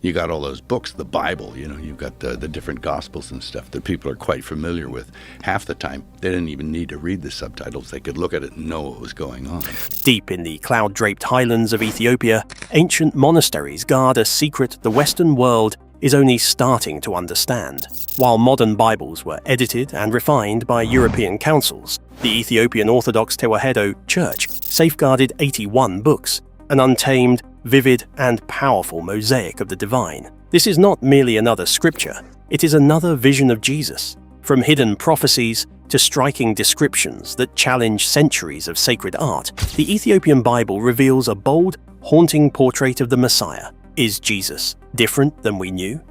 You got all those books, the Bible, you've got the different Gospels and stuff that people are quite familiar with. Half the time, they didn't even need to read the subtitles. They could look at it and know what was going on. Deep in the cloud-draped highlands of Ethiopia, ancient monasteries guard a secret the Western world is only starting to understand. While modern Bibles were edited and refined by European councils, the Ethiopian Orthodox Tewahedo Church safeguarded 81 books, an untamed, vivid, and powerful mosaic of the divine. This is not merely another scripture, it is another vision of Jesus. From hidden prophecies to striking descriptions that challenge centuries of sacred art, the Ethiopian Bible reveals a bold, haunting portrait of the Messiah. Is Jesus different than we knew?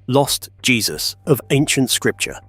Lost Jesus of ancient scripture.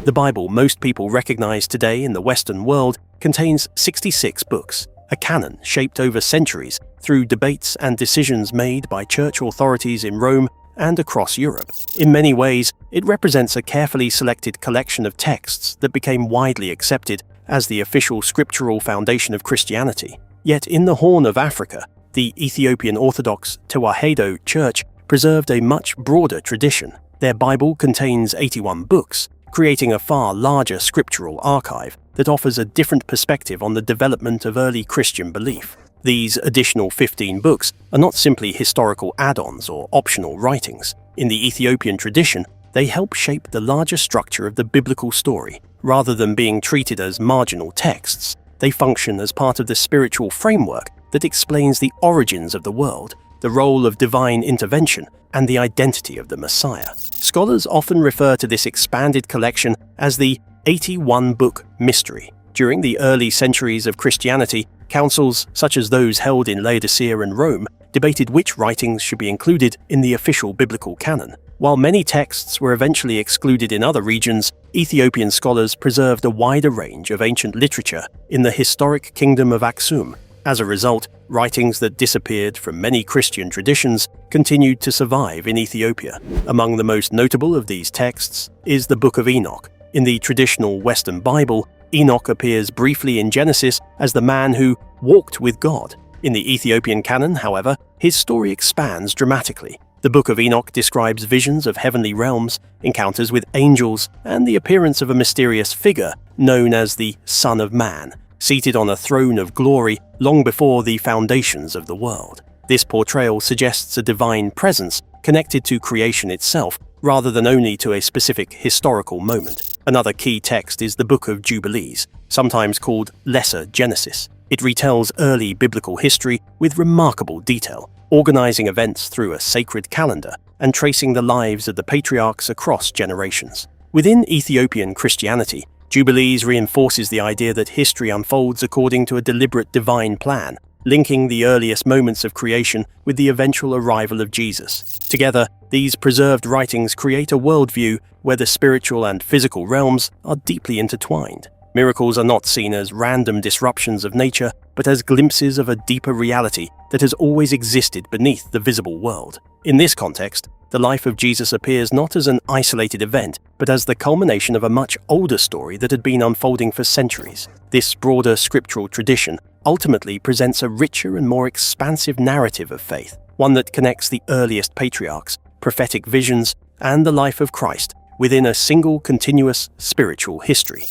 The Bible most people recognize today in the Western world contains 66 books, a canon shaped over centuries through debates and decisions made by church authorities in Rome and across Europe. In many ways, it represents a carefully selected collection of texts that became widely accepted as the official scriptural foundation of Christianity. Yet in the Horn of Africa, the Ethiopian Orthodox Tewahedo Church preserved a much broader tradition. Their Bible contains 81 books, creating a far larger scriptural archive that offers a different perspective on the development of early Christian belief. These additional 15 books are not simply historical add-ons or optional writings. In the Ethiopian tradition, they help shape the larger structure of the biblical story. Rather than being treated as marginal texts, they function as part of the spiritual framework that explains the origins of the world, the role of divine intervention, and the identity of the Messiah. Scholars often refer to this expanded collection as the 81-book mystery. During the early centuries of Christianity, councils such as those held in Laodicea and Rome debated which writings should be included in the official biblical canon. While many texts were eventually excluded in other regions, Ethiopian scholars preserved a wider range of ancient literature in the historic kingdom of Aksum. As a result, writings that disappeared from many Christian traditions continued to survive in Ethiopia. Among the most notable of these texts is the Book of Enoch. In the traditional Western Bible, Enoch appears briefly in Genesis as the man who walked with God. In the Ethiopian canon, however, his story expands dramatically. The Book of Enoch describes visions of heavenly realms, encounters with angels, and the appearance of a mysterious figure known as the Son of Man, seated on a throne of glory long before the foundations of the world. This portrayal suggests a divine presence connected to creation itself, rather than only to a specific historical moment. Another key text is the Book of Jubilees, sometimes called Lesser Genesis. It retells early biblical history with remarkable detail, organizing events through a sacred calendar and tracing the lives of the patriarchs across generations. Within Ethiopian Christianity, Jubilees reinforces the idea that history unfolds according to a deliberate divine plan, linking the earliest moments of creation with the eventual arrival of Jesus. Together, these preserved writings create a worldview where the spiritual and physical realms are deeply intertwined. Miracles are not seen as random disruptions of nature, but as glimpses of a deeper reality that has always existed beneath the visible world. In this context, the life of Jesus appears not as an isolated event, but as the culmination of a much older story that had been unfolding for centuries. This broader scriptural tradition ultimately presents a richer and more expansive narrative of faith, one that connects the earliest patriarchs, prophetic visions, and the life of Christ within a single continuous spiritual history.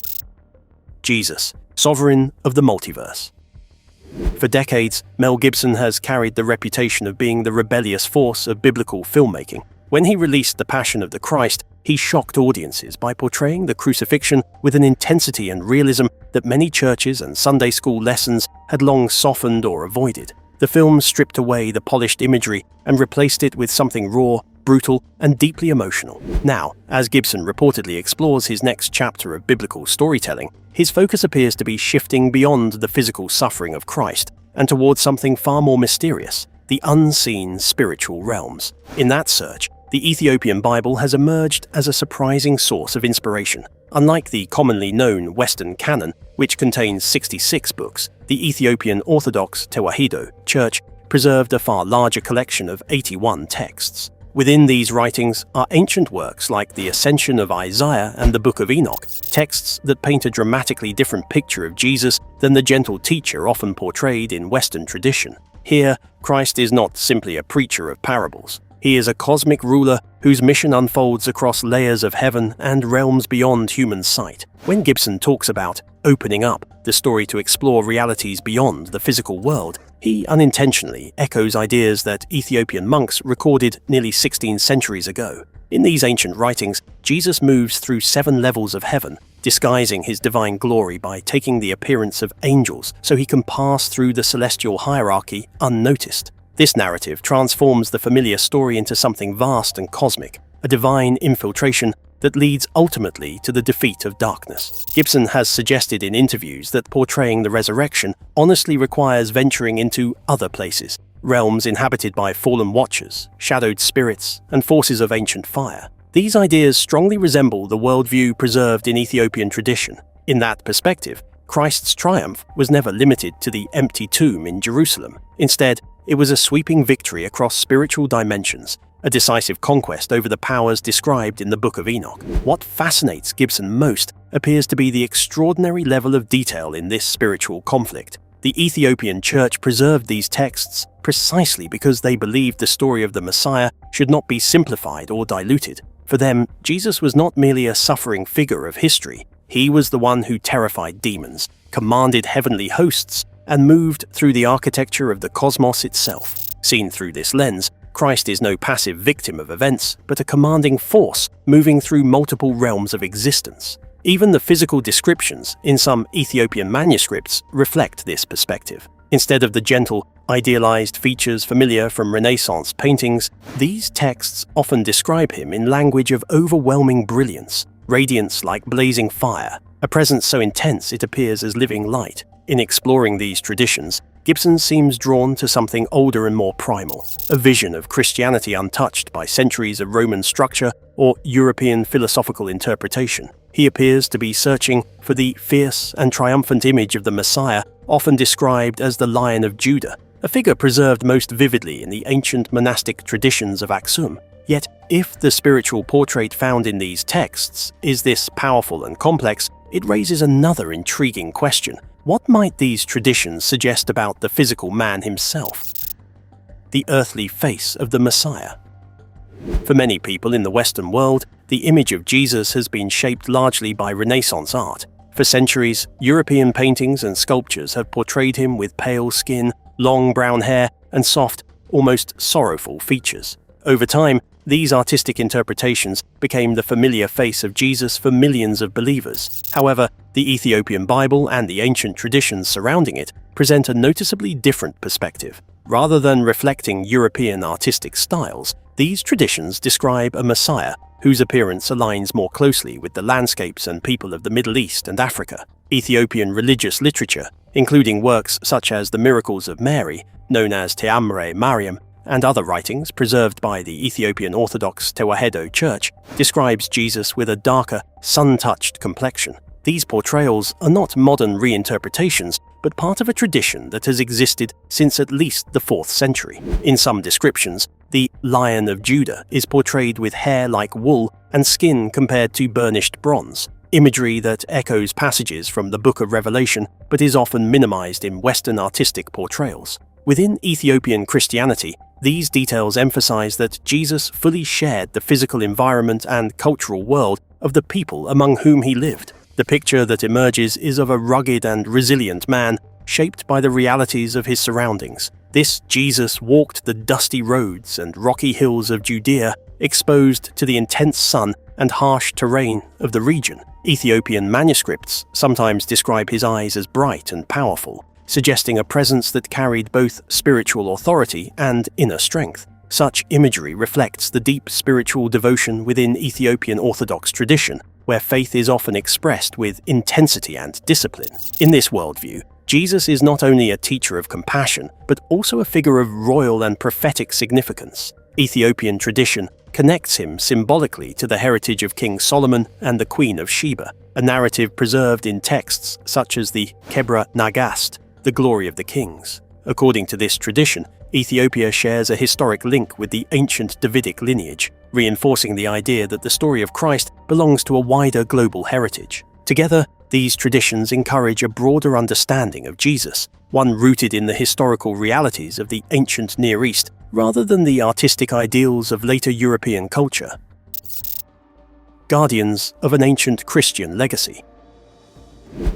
Jesus, sovereign of the multiverse. For decades, Mel Gibson has carried the reputation of being the rebellious force of biblical filmmaking. When he released The Passion of the Christ, he shocked audiences by portraying the crucifixion with an intensity and realism that many churches and Sunday school lessons had long softened or avoided. The film stripped away the polished imagery and replaced it with something raw, brutal, and deeply emotional. Now, as Gibson reportedly explores his next chapter of biblical storytelling, his focus appears to be shifting beyond the physical suffering of Christ and towards something far more mysterious, the unseen spiritual realms. In that search, the Ethiopian Bible has emerged as a surprising source of inspiration. Unlike the commonly known Western canon, which contains 66 books, the Ethiopian Orthodox Tewahedo Church preserved a far larger collection of 81 texts. Within these writings are ancient works like the Ascension of Isaiah and the Book of Enoch, texts that paint a dramatically different picture of Jesus than the gentle teacher often portrayed in Western tradition. Here, Christ is not simply a preacher of parables. He is a cosmic ruler whose mission unfolds across layers of heaven and realms beyond human sight. When Gibson talks about opening up the story to explore realities beyond the physical world, he unintentionally echoes ideas that Ethiopian monks recorded nearly 16 centuries ago. In these ancient writings, Jesus moves through 7 levels of heaven, disguising his divine glory by taking the appearance of angels so he can pass through the celestial hierarchy unnoticed. This narrative transforms the familiar story into something vast and cosmic, a divine infiltration that leads ultimately to the defeat of darkness. Gibson has suggested in interviews that portraying the resurrection honestly requires venturing into other places, realms inhabited by fallen watchers, shadowed spirits, and forces of ancient fire. These ideas strongly resemble the worldview preserved in Ethiopian tradition. In that perspective, Christ's triumph was never limited to the empty tomb in Jerusalem. Instead, it was a sweeping victory across spiritual dimensions, a decisive conquest over the powers described in the Book of Enoch. What fascinates Gibson most appears to be the extraordinary level of detail in this spiritual conflict. The Ethiopian Church preserved these texts precisely because they believed the story of the Messiah should not be simplified or diluted. For them, Jesus was not merely a suffering figure of history. He was the one who terrified demons, commanded heavenly hosts, and moved through the architecture of the cosmos itself. Seen through this lens, Christ is no passive victim of events, but a commanding force moving through multiple realms of existence. Even the physical descriptions in some Ethiopian manuscripts reflect this perspective. Instead of the gentle, idealized features familiar from Renaissance paintings, these texts often describe him in language of overwhelming brilliance, radiance like blazing fire, a presence so intense it appears as living light. In exploring these traditions, Gibson seems drawn to something older and more primal, a vision of Christianity untouched by centuries of Roman structure or European philosophical interpretation. He appears to be searching for the fierce and triumphant image of the Messiah, often described as the Lion of Judah, a figure preserved most vividly in the ancient monastic traditions of Aksum. Yet, if the spiritual portrait found in these texts is this powerful and complex, it raises another intriguing question. What might these traditions suggest about the physical man himself? The earthly face of the Messiah. For many people in the Western world, the image of Jesus has been shaped largely by Renaissance art. For centuries, European paintings and sculptures have portrayed him with pale skin, long brown hair, and soft, almost sorrowful features. Over time, these artistic interpretations became the familiar face of Jesus for millions of believers. However, the Ethiopian Bible and the ancient traditions surrounding it present a noticeably different perspective. Rather than reflecting European artistic styles, these traditions describe a Messiah whose appearance aligns more closely with the landscapes and people of the Middle East and Africa. Ethiopian religious literature, including works such as the Miracles of Mary, known as Teamre Mariam, and other writings preserved by the Ethiopian Orthodox Tewahedo Church, describes Jesus with a darker, sun-touched complexion. These portrayals are not modern reinterpretations, but part of a tradition that has existed since at least the 4th century. In some descriptions, the Lion of Judah is portrayed with hair like wool and skin compared to burnished bronze, imagery that echoes passages from the Book of Revelation but is often minimized in Western artistic portrayals. Within Ethiopian Christianity, these details emphasize that Jesus fully shared the physical environment and cultural world of the people among whom he lived. The picture that emerges is of a rugged and resilient man, shaped by the realities of his surroundings. This Jesus walked the dusty roads and rocky hills of Judea, exposed to the intense sun and harsh terrain of the region. Ethiopian manuscripts sometimes describe his eyes as bright and powerful, suggesting a presence that carried both spiritual authority and inner strength. Such imagery reflects the deep spiritual devotion within Ethiopian Orthodox tradition, where faith is often expressed with intensity and discipline. In this worldview, Jesus is not only a teacher of compassion, but also a figure of royal and prophetic significance. Ethiopian tradition connects him symbolically to the heritage of King Solomon and the Queen of Sheba, a narrative preserved in texts such as the Kebra Nagast, the glory of the kings. According to this tradition, Ethiopia shares a historic link with the ancient Davidic lineage, reinforcing the idea that the story of Christ belongs to a wider global heritage. Together, these traditions encourage a broader understanding of Jesus, one rooted in the historical realities of the ancient Near East rather than the artistic ideals of later European culture. Guardians of an ancient Christian legacy.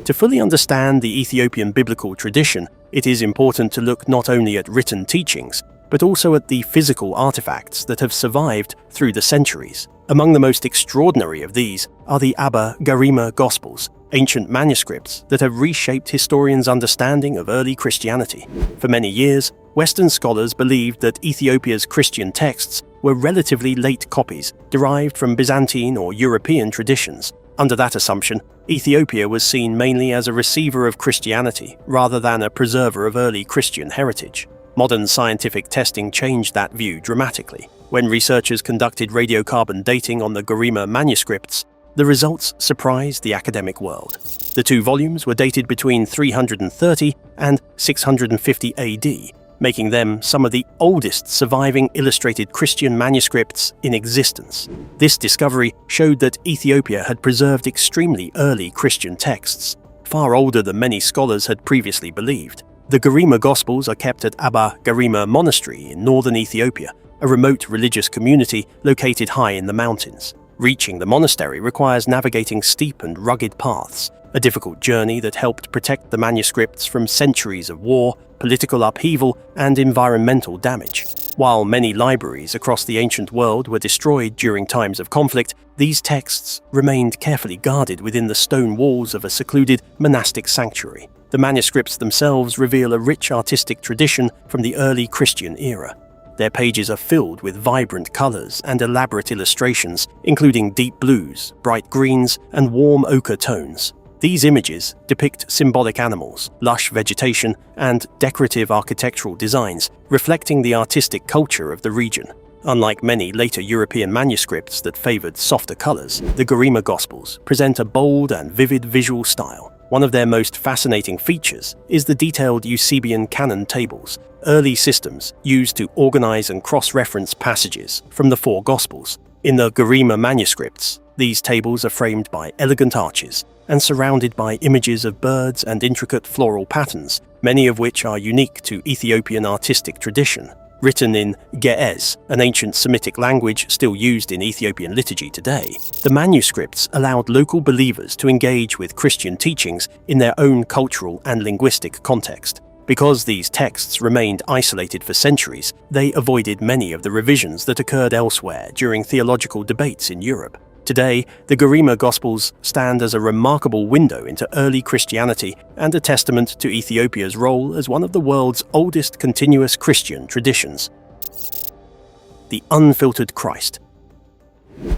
To fully understand the Ethiopian biblical tradition, it is important to look not only at written teachings, but also at the physical artifacts that have survived through the centuries. Among the most extraordinary of these are the Abba Garima Gospels, ancient manuscripts that have reshaped historians' understanding of early Christianity. For many years, Western scholars believed that Ethiopia's Christian texts were relatively late copies derived from Byzantine or European traditions. Under that assumption, Ethiopia was seen mainly as a receiver of Christianity rather than a preserver of early Christian heritage. Modern scientific testing changed that view dramatically. When researchers conducted radiocarbon dating on the Garima manuscripts, the results surprised the academic world. The two volumes were dated between 330 and 650 AD, making them some of the oldest surviving illustrated Christian manuscripts in existence. This discovery showed that Ethiopia had preserved extremely early Christian texts, far older than many scholars had previously believed. The Garima Gospels are kept at Abba Garima Monastery in northern Ethiopia, a remote religious community located high in the mountains. Reaching the monastery requires navigating steep and rugged paths, a difficult journey that helped protect the manuscripts from centuries of war, political upheaval, and environmental damage. While many libraries across the ancient world were destroyed during times of conflict, these texts remained carefully guarded within the stone walls of a secluded monastic sanctuary. The manuscripts themselves reveal a rich artistic tradition from the early Christian era. Their pages are filled with vibrant colors and elaborate illustrations, including deep blues, bright greens, and warm ochre tones. These images depict symbolic animals, lush vegetation, and decorative architectural designs, reflecting the artistic culture of the region. Unlike many later European manuscripts that favored softer colors, the Garima Gospels present a bold and vivid visual style. One of their most fascinating features is the detailed Eusebian canon tables, early systems used to organize and cross-reference passages from the four Gospels. In the Garima manuscripts, these tables are framed by elegant arches and surrounded by images of birds and intricate floral patterns, many of which are unique to Ethiopian artistic tradition. Written in Ge'ez, an ancient Semitic language still used in Ethiopian liturgy today, the manuscripts allowed local believers to engage with Christian teachings in their own cultural and linguistic context. Because these texts remained isolated for centuries, they avoided many of the revisions that occurred elsewhere during theological debates in Europe. Today, the Garima Gospels stand as a remarkable window into early Christianity and a testament to Ethiopia's role as one of the world's oldest continuous Christian traditions. The unfiltered Christ.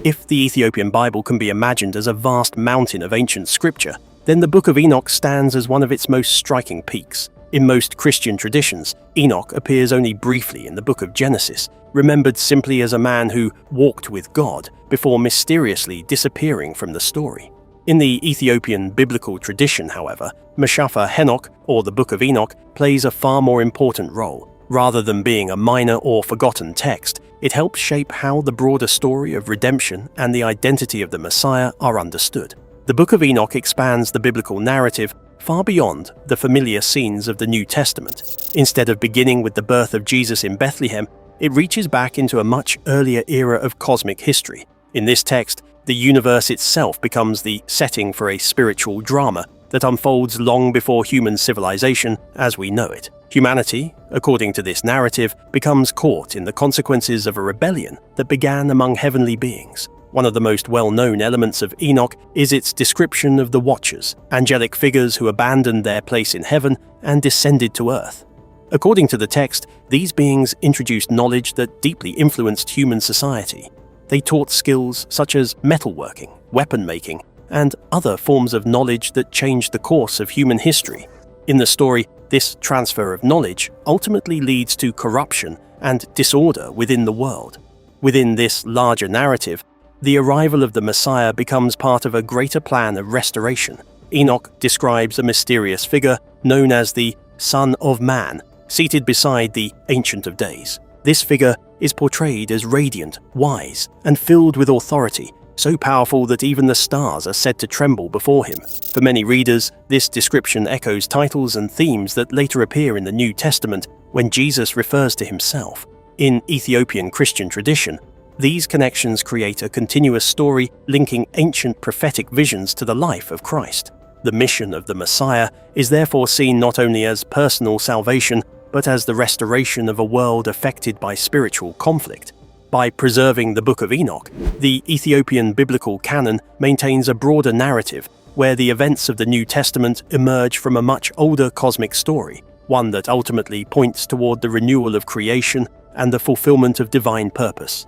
If the Ethiopian Bible can be imagined as a vast mountain of ancient scripture, then the Book of Enoch stands as one of its most striking peaks. In most Christian traditions, Enoch appears only briefly in the book of Genesis, remembered simply as a man who walked with God before mysteriously disappearing from the story. In the Ethiopian biblical tradition, however, Meshafa Henoch, or the Book of Enoch, plays a far more important role. Rather than being a minor or forgotten text, it helps shape how the broader story of redemption and the identity of the Messiah are understood. The Book of Enoch expands the biblical narrative far beyond the familiar scenes of the New Testament. Instead of beginning with the birth of Jesus in Bethlehem, it reaches back into a much earlier era of cosmic history. In this text, the universe itself becomes the setting for a spiritual drama that unfolds long before human civilization as we know it. Humanity, according to this narrative, becomes caught in the consequences of a rebellion that began among heavenly beings. One of the most well-known elements of Enoch is its description of the Watchers, angelic figures who abandoned their place in heaven and descended to earth. According to the text, these beings introduced knowledge that deeply influenced human society. They taught skills such as metalworking, weapon making, and other forms of knowledge that changed the course of human history. In the story, this transfer of knowledge ultimately leads to corruption and disorder within the world. Within this larger narrative, the arrival of the Messiah becomes part of a greater plan of restoration. Enoch describes a mysterious figure known as the Son of Man, seated beside the Ancient of Days. This figure is portrayed as radiant, wise, and filled with authority, so powerful that even the stars are said to tremble before him. For many readers, this description echoes titles and themes that later appear in the New Testament when Jesus refers to himself. In Ethiopian Christian tradition, these connections create a continuous story linking ancient prophetic visions to the life of Christ. The mission of the Messiah is therefore seen not only as personal salvation, but as the restoration of a world affected by spiritual conflict. By preserving the Book of Enoch, the Ethiopian biblical canon maintains a broader narrative where the events of the New Testament emerge from a much older cosmic story, one that ultimately points toward the renewal of creation and the fulfillment of divine purpose.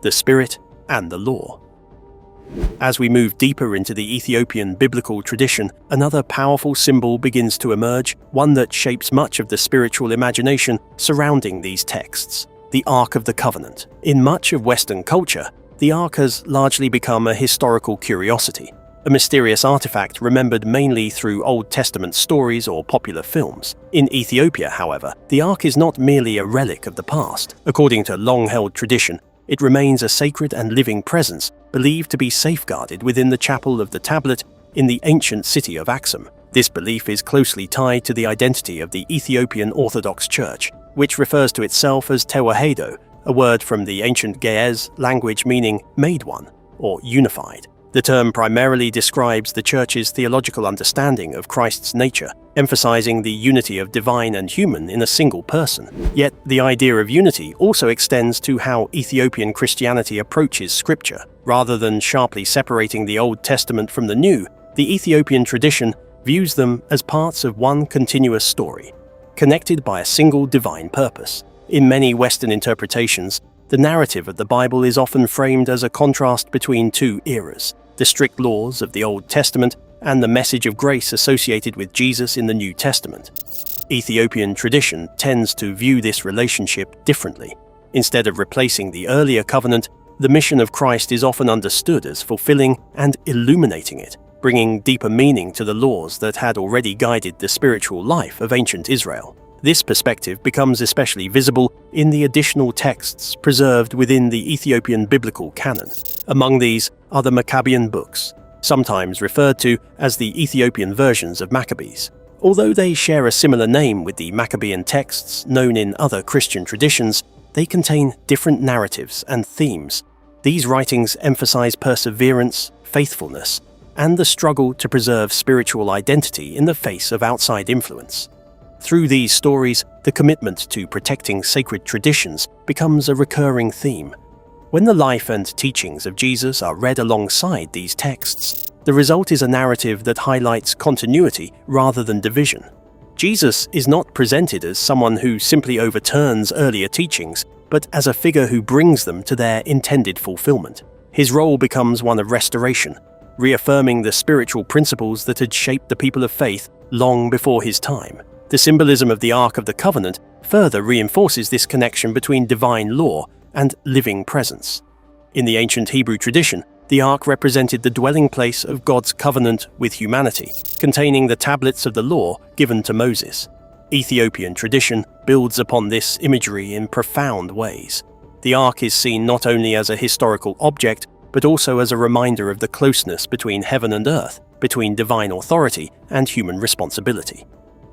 The Spirit and the Law. As we move deeper into the Ethiopian biblical tradition, another powerful symbol begins to emerge, one that shapes much of the spiritual imagination surrounding these texts: the Ark of the Covenant. In much of Western culture, the Ark has largely become a historical curiosity, a mysterious artifact remembered mainly through Old Testament stories or popular films. In Ethiopia, however, the Ark is not merely a relic of the past. According to long-held tradition, it remains a sacred and living presence believed to be safeguarded within the chapel of the tablet in the ancient city of Axum. This belief is closely tied to the identity of the Ethiopian Orthodox Church, which refers to itself as Tewahedo, a word from the ancient Ge'ez language meaning made one or unified. The term primarily describes the Church's theological understanding of Christ's nature, emphasizing the unity of divine and human in a single person. Yet, the idea of unity also extends to how Ethiopian Christianity approaches Scripture. Rather than sharply separating the Old Testament from the New, the Ethiopian tradition views them as parts of one continuous story, connected by a single divine purpose. In many Western interpretations, the narrative of the Bible is often framed as a contrast between two eras: the strict laws of the Old Testament and the message of grace associated with Jesus in the New Testament. Ethiopian tradition tends to view this relationship differently. Instead of replacing the earlier covenant, the mission of Christ is often understood as fulfilling and illuminating it, bringing deeper meaning to the laws that had already guided the spiritual life of ancient Israel. This perspective becomes especially visible in the additional texts preserved within the Ethiopian biblical canon. Among these are the Maccabean books, sometimes referred to as the Ethiopian versions of Maccabees. Although they share a similar name with the Maccabean texts known in other Christian traditions, they contain different narratives and themes. These writings emphasize perseverance, faithfulness, and the struggle to preserve spiritual identity in the face of outside influence. Through these stories, the commitment to protecting sacred traditions becomes a recurring theme. When the life and teachings of Jesus are read alongside these texts, the result is a narrative that highlights continuity rather than division. Jesus is not presented as someone who simply overturns earlier teachings, but as a figure who brings them to their intended fulfillment. His role becomes one of restoration, reaffirming the spiritual principles that had shaped the people of faith long before his time. The symbolism of the Ark of the Covenant further reinforces this connection between divine law and living presence. In the ancient Hebrew tradition, the Ark represented the dwelling place of God's covenant with humanity, containing the tablets of the law given to Moses. Ethiopian tradition builds upon this imagery in profound ways. The Ark is seen not only as a historical object, but also as a reminder of the closeness between heaven and earth, between divine authority and human responsibility.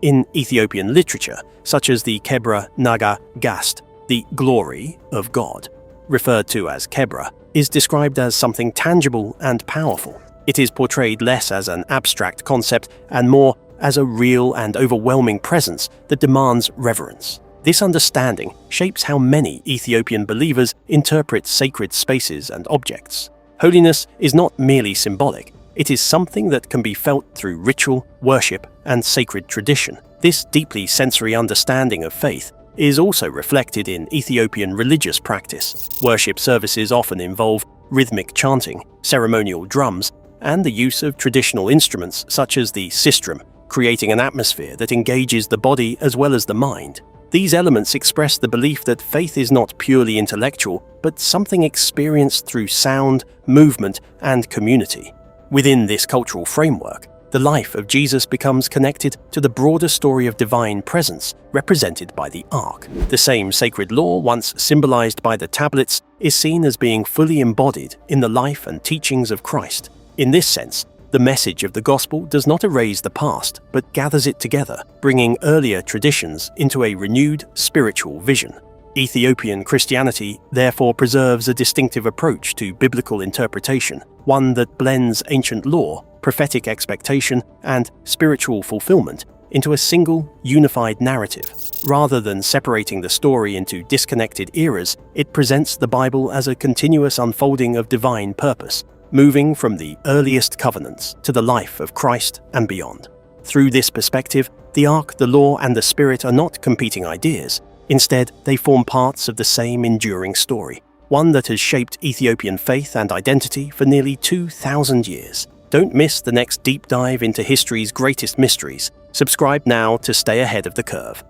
In Ethiopian literature, such as the Kebra Naga Gast, the glory of God, referred to as Kebra, is described as something tangible and powerful. It is portrayed less as an abstract concept and more as a real and overwhelming presence that demands reverence. This understanding shapes how many Ethiopian believers interpret sacred spaces and objects. Holiness is not merely symbolic. It is something that can be felt through ritual, worship, and sacred tradition. This deeply sensory understanding of faith is also reflected in Ethiopian religious practice. Worship services often involve rhythmic chanting, ceremonial drums, and the use of traditional instruments such as the sistrum, creating an atmosphere that engages the body as well as the mind. These elements express the belief that faith is not purely intellectual, but something experienced through sound, movement, and community. Within this cultural framework, the life of Jesus becomes connected to the broader story of divine presence represented by the Ark. The same sacred law, once symbolized by the tablets, is seen as being fully embodied in the life and teachings of Christ. In this sense, the message of the gospel does not erase the past, but gathers it together, bringing earlier traditions into a renewed spiritual vision. Ethiopian Christianity therefore preserves a distinctive approach to biblical interpretation, one that blends ancient law, prophetic expectation, and spiritual fulfillment into a single, unified narrative. Rather than separating the story into disconnected eras, it presents the Bible as a continuous unfolding of divine purpose, moving from the earliest covenants to the life of Christ and beyond. Through this perspective, the Ark, the Law, and the Spirit are not competing ideas. Instead, they form parts of the same enduring story, one that has shaped Ethiopian faith and identity for nearly 2,000 years. Don't miss the next deep dive into history's greatest mysteries. Subscribe now to stay ahead of the curve.